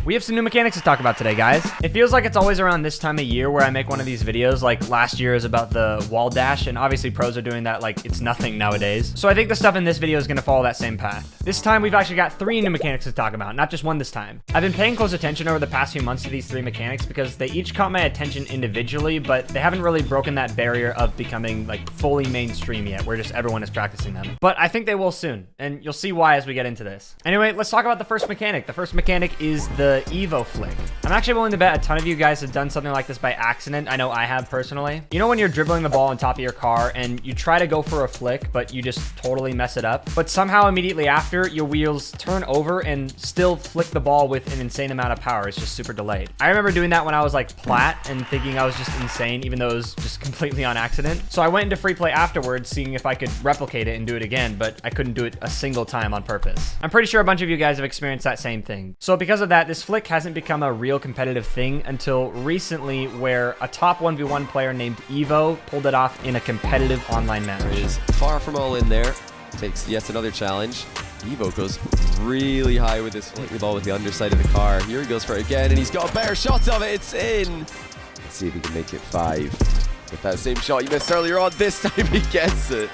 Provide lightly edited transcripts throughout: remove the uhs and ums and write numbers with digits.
We have some new mechanics to talk about today, guys. It feels like it's always around this time of year where I make one of these videos. Like last year is about the wall dash, and obviously pros are doing that like it's nothing nowadays. So I think the stuff in this video is gonna follow that same path. This time we've actually got 3 new mechanics to talk about, not just one this time. I've been paying close attention over the past few months to these 3 mechanics because they each caught my attention individually, but they haven't really broken that barrier of becoming like fully mainstream yet, where just everyone is practicing them. But I think they will soon, and you'll see why as we get into this. Anyway, let's talk about the first mechanic. The first mechanic is the Evo flick. I'm actually willing to bet a ton of you guys have done something like this by accident. I know I have personally. You know when you're dribbling the ball on top of your car and you try to go for a flick, but you just totally mess it up. But somehow immediately after, your wheels turn over and still flick the ball with an insane amount of power. It's just super delayed. I remember doing that when I was like plat and thinking I was just insane, even though it was just completely on accident. So I went into free play afterwards, seeing if I could replicate it and do it again, but I couldn't do it a single time on purpose. I'm pretty sure a bunch of you guys have experienced that same thing. So because of that, this flick hasn't become a real competitive thing until recently, where a top 1v1 player named Evo pulled it off in a competitive online match. It is far from all in there. Takes yet another challenge. Evo goes really high with this flick ball with the underside of the car. Here he goes for it again, and he's got better shots of it. It's in. Let's see if he can make it 5. With that same shot you missed earlier on, this time he gets it.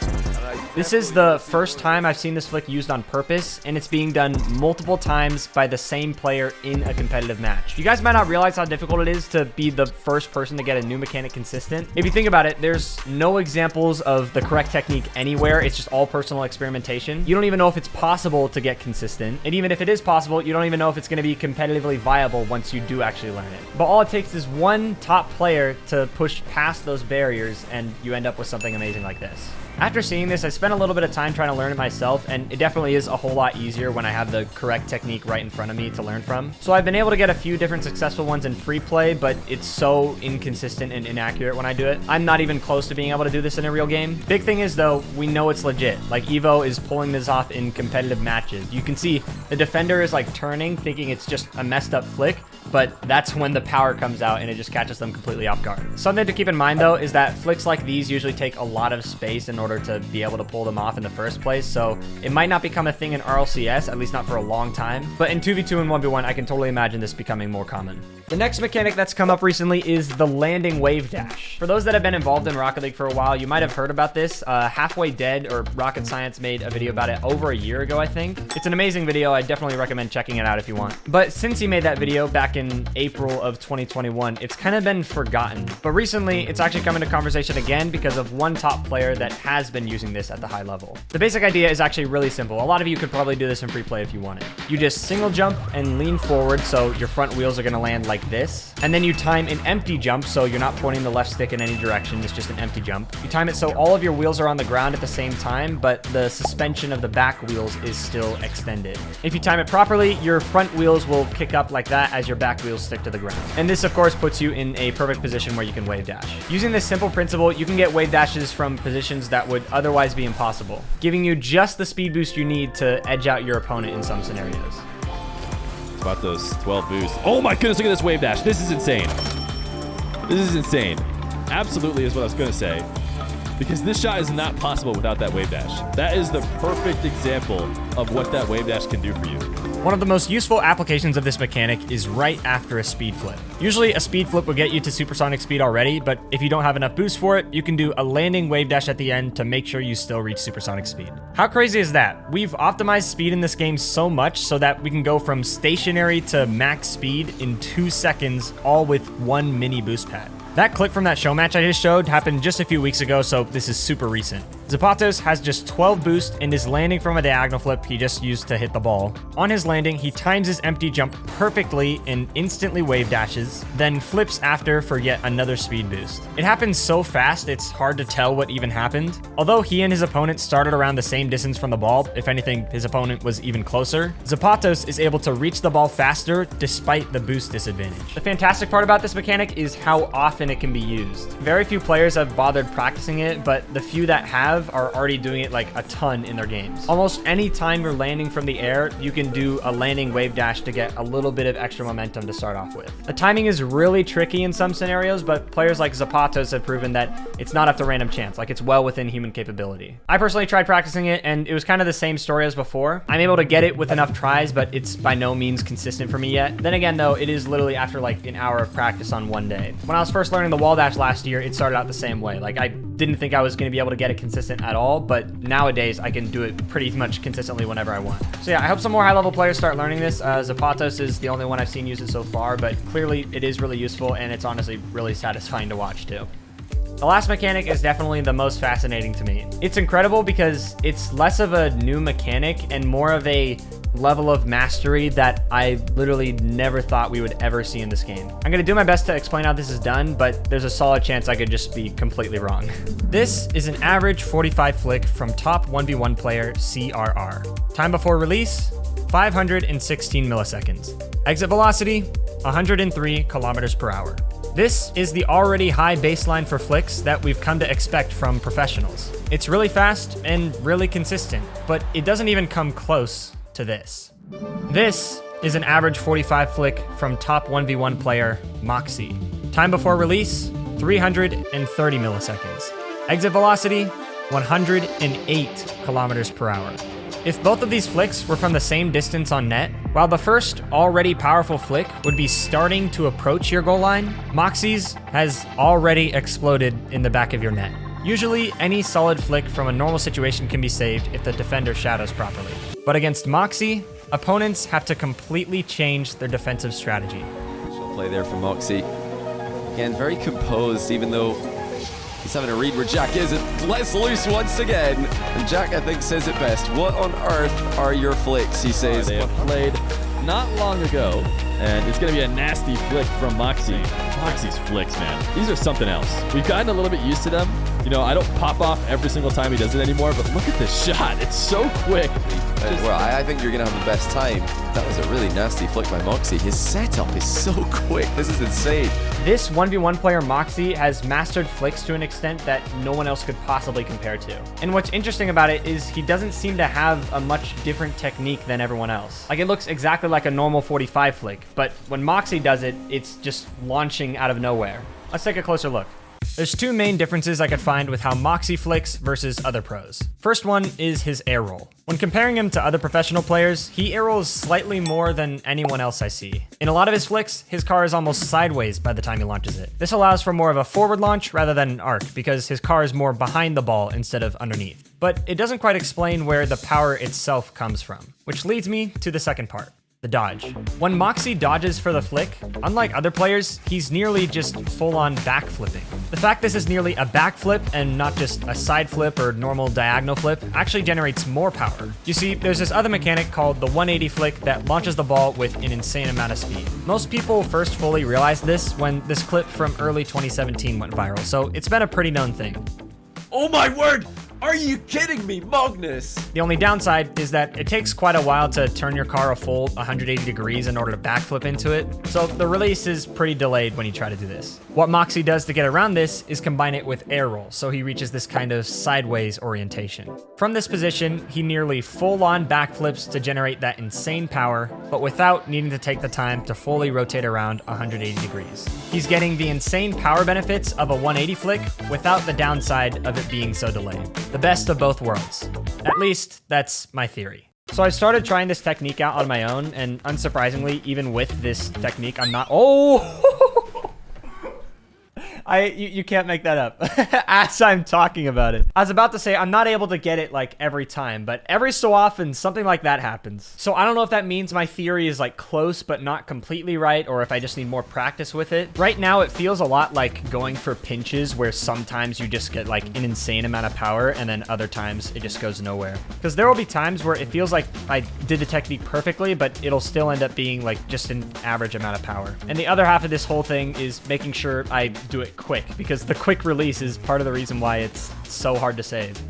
This is the first time I've seen this flick used on purpose, and it's being done multiple times by the same player in a competitive match. You guys might not realize how difficult it is to be the first person to get a new mechanic consistent. If you think about it, there's no examples of the correct technique anywhere. It's just all personal experimentation. You don't even know if it's possible to get consistent. And even if it is possible, you don't even know if it's going to be competitively viable once you do actually learn it. But all it takes is one top player to push past those barriers, and you end up with something amazing like this. After seeing this, I spent a little bit of time trying to learn it myself, and it definitely is a whole lot easier when I have the correct technique right in front of me to learn from. So I've been able to get a few different successful ones in free play, but it's so inconsistent and inaccurate when I do it. I'm not even close to being able to do this in a real game. Big thing is though, we know it's legit. Like Evo is pulling this off in competitive matches. You can see the defender is like turning, thinking it's just a messed up flick, but that's when the power comes out and it just catches them completely off guard. Something to keep in mind though is that flicks like these usually take a lot of space in order to be able to pull them off in the first place, so it might not become a thing in RLCS, at least not for a long time, but in 2v2 and 1v1 I can totally imagine this becoming more common. The next mechanic that's come up recently is the landing wave dash. For those that have been involved in Rocket League for a while, you might have heard about this. Halfway Dead or Rocket Science made a video about it over a year ago, I think. It's an amazing video. I definitely recommend checking it out if you want. But since he made that video back in April of 2021, it's kind of been forgotten. But recently, it's actually come into conversation again because of one top player that has been using this at the high level. The basic idea is actually really simple. A lot of you could probably do this in free play if you wanted. You just single jump and lean forward so your front wheels are going to land like this, and then you time an empty jump so you're not pointing the left stick in any direction. It's just an empty jump. You time it so all of your wheels are on the ground at the same time, but the suspension of the back wheels is still extended. If you time it properly, your front wheels will kick up like that as your back wheels stick to the ground. And this of course puts you in a perfect position where you can wave dash. Using this simple principle, you can get wave dashes from positions that would otherwise be impossible, giving you just the speed boost you need to edge out your opponent in some scenarios. About those 12 boosts. Oh my goodness, look at this wave dash. This is insane. This is insane. Absolutely is what I was going to say. Because this shot is not possible without that wave dash. That is the perfect example of what that wave dash can do for you. One of the most useful applications of this mechanic is right after a speed flip. Usually a speed flip will get you to supersonic speed already, but if you don't have enough boost for it, you can do a landing wave dash at the end to make sure you still reach supersonic speed. How crazy is that? We've optimized speed in this game so much so that we can go from stationary to max speed in 2 seconds, all with one mini boost pad. That clip from that show match I just showed happened just a few weeks ago, so this is super recent. Zapatos has just 12 boost and is landing from a diagonal flip he just used to hit the ball. On his landing, he times his empty jump perfectly and instantly wave dashes, then flips after for yet another speed boost. It happens so fast, it's hard to tell what even happened. Although he and his opponent started around the same distance from the ball, if anything, his opponent was even closer, Zapatos is able to reach the ball faster despite the boost disadvantage. The fantastic part about this mechanic is how often it can be used. Very few players have bothered practicing it, but the few that have have are already doing it like a ton in their games. Almost any time you're landing from the air, you can do a landing wave dash to get a little bit of extra momentum to start off with. The timing is really tricky in some scenarios, but players like Zapatos have proven that it's not up to random chance, like it's well within human capability. I personally tried practicing it, and it was kind of the same story as before. I'm able to get it with enough tries, but it's by no means consistent for me yet. Then again, though, it is literally after like an hour of practice on one day. When I was first learning the wall dash last year, it started out the same way. Like, I didn't think I was going to be able to get it consistent at all, but nowadays I can do it pretty much consistently whenever I want. So yeah, I hope some more high-level players start learning this. Zapatos is the only one I've seen use it so far, but clearly it is really useful, and it's honestly really satisfying to watch too. The last mechanic is definitely the most fascinating to me. It's incredible because it's less of a new mechanic and more of a level of mastery that I literally never thought we would ever see in this game. I'm gonna do my best to explain how this is done, but there's a solid chance I could just be completely wrong. This is an average 45 flick from top 1v1 player CRR. Time before release, 516 milliseconds. Exit velocity, 103 kilometers per hour. This is the already high baseline for flicks that we've come to expect from professionals. It's really fast and really consistent, but it doesn't even come close to this. This is an average 45 flick from top 1v1 player Moxie. Time before release, 330 milliseconds. Exit velocity, 108 kilometers per hour. If both of these flicks were from the same distance on net, while the first already powerful flick would be starting to approach your goal line, Moxie's has already exploded in the back of your net. Usually, any solid flick from a normal situation can be saved if the defender shadows properly. But against Moxie, opponents have to completely change their defensive strategy. She'll play there for Moxie. Again, very composed, even though he's having a read where Jack isn't. Let's loose once again. And Jack, I think, says it best. What on earth are your flicks, he says. They have played not long ago, and it's going to be a nasty flick from Moxie. Moxie's flicks, man. These are something else. We've gotten a little bit used to them. You know, I don't pop off every single time he does it anymore, but look at this shot. It's so quick. Well, I think you're going to have the best time. That was a really nasty flick by Moxie. His setup is so quick. This is insane. This 1v1 player Moxie has mastered flicks to an extent that no one else could possibly compare to. And what's interesting about it is he doesn't seem to have a much different technique than everyone else. Like, it looks exactly like a normal 45 flick, but when Moxie does it, it's just launching out of nowhere. Let's take a closer look. There's two main differences I could find with how Moxie flicks versus other pros. First one is his air roll. When comparing him to other professional players, he air rolls slightly more than anyone else I see. In a lot of his flicks, his car is almost sideways by the time he launches it. This allows for more of a forward launch rather than an arc because his car is more behind the ball instead of underneath. But it doesn't quite explain where the power itself comes from, which leads me to the second part. The dodge. When Moxie dodges for the flick, unlike other players, he's nearly just full-on backflipping. The fact this is nearly a backflip and not just a side flip or normal diagonal flip actually generates more power. You see, there's this other mechanic called the 180 flick that launches the ball with an insane amount of speed. Most people first fully realized this when this clip from early 2017 went viral, so it's been a pretty known thing. Oh my word! Are you kidding me, Magnus? The only downside is that it takes quite a while to turn your car a full 180 degrees in order to backflip into it, so the release is pretty delayed when you try to do this. What Moxie does to get around this is combine it with air roll, so he reaches this kind of sideways orientation. From this position, he nearly full-on backflips to generate that insane power, but without needing to take the time to fully rotate around 180 degrees. He's getting the insane power benefits of a 180 flick without the downside of it being so delayed. The best of both worlds. At least, that's my theory. So I started trying this technique out on my own, and unsurprisingly, even with this technique, I'm not— oh! You can't make that up as I'm talking about it. I was about to say I'm not able to get it like every time, but every so often something like that happens. So I don't know if that means my theory is like close but not completely right, or if I just need more practice with it. Right now it feels a lot like going for pinches where sometimes you just get like an insane amount of power and then other times it just goes nowhere. Because there will be times where it feels like I did the technique perfectly, but it'll still end up being like just an average amount of power. And the other half of this whole thing is making sure I do it quick, because the quick release is part of the reason why it's so hard to save.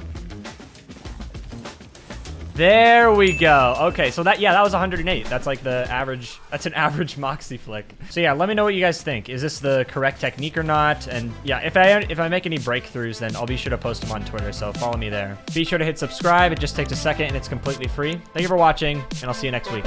There we go. Okay, so that was 108. That's like the average. That's an average Moxie flick. So yeah, let me know what you guys think. Is this the correct technique or not? And yeah, if I make any breakthroughs, then I'll be sure to post them on Twitter. So follow me there. Be sure to hit subscribe. It just takes a second and it's completely free. Thank you for watching, and I'll see you next week.